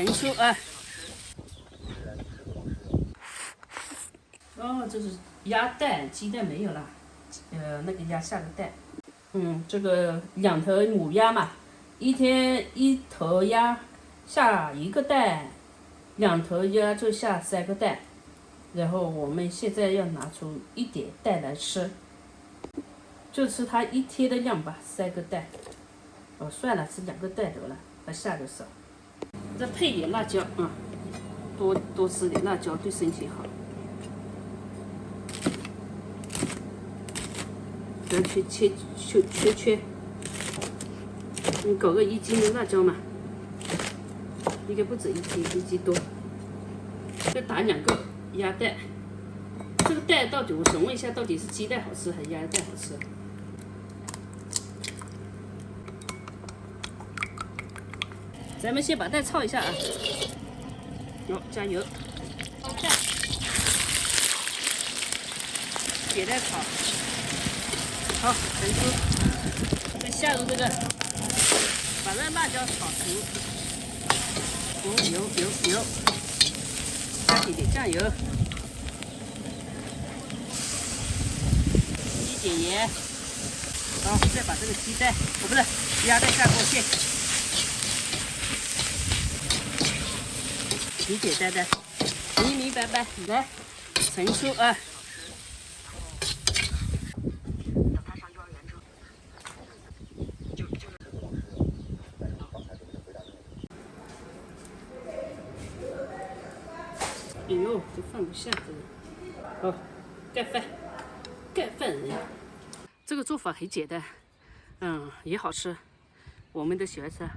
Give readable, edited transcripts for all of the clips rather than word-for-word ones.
盛出啊。哦，这是鸭蛋，鸡蛋没有了，那个鸭下的蛋。这个2头母鸭嘛，一天1头鸭下1个蛋，2头鸭就下3个蛋。然后我们现在要拿出1点蛋来吃，就吃它1天的量吧，3个蛋。算了，吃2个蛋得了，它下的少。再配点辣椒啊，多吃点辣椒对身体好。然后切，你搞个1斤的辣椒嘛，应该不止1斤多。再打2个鸭蛋，这个蛋到底我想问一下，到底是鸡蛋好吃还是鸭蛋好吃？咱们先把蛋炒一下啊，加油，蛋，给蛋炒。好，盛出，再下入这个，把这辣椒炒熟，油，加点酱油，1点盐，好，再把这个鸡蛋，不是鸭蛋下锅煎，简单，明白，来，盛出啊。哎呦，都放不下这个。好，盖饭。这个做法很简单，也好吃，我们都喜欢吃。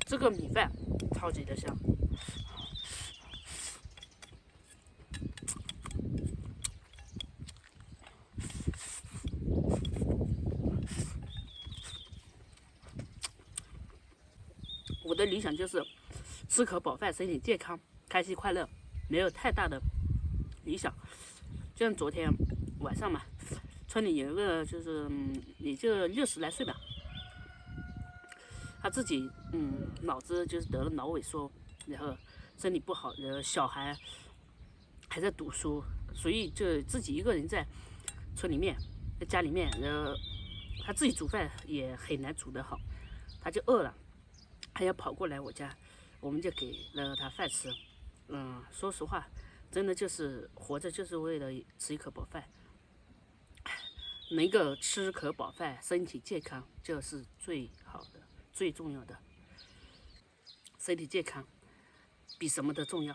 这个米饭超级的香。我的理想就是吃口飽飯，身體健康，開心快樂，沒有太大的理想。就像昨天晚上嘛，村裡有一個就是也就60來歲吧。他自己腦子就是得了腦萎縮，然後身體不好，然後小孩還在讀書，所以就自己一個人在村裡面，在家裡面，然後他自己煮飯也很難煮得好，他就餓了，還要跑過來我家，我們就給了他飯吃。說實話，真的就是活着就是為了吃一口飽飯，能夠吃口飽飯，身體健康就是最好的。最重要的，身體健康比什麼都重要。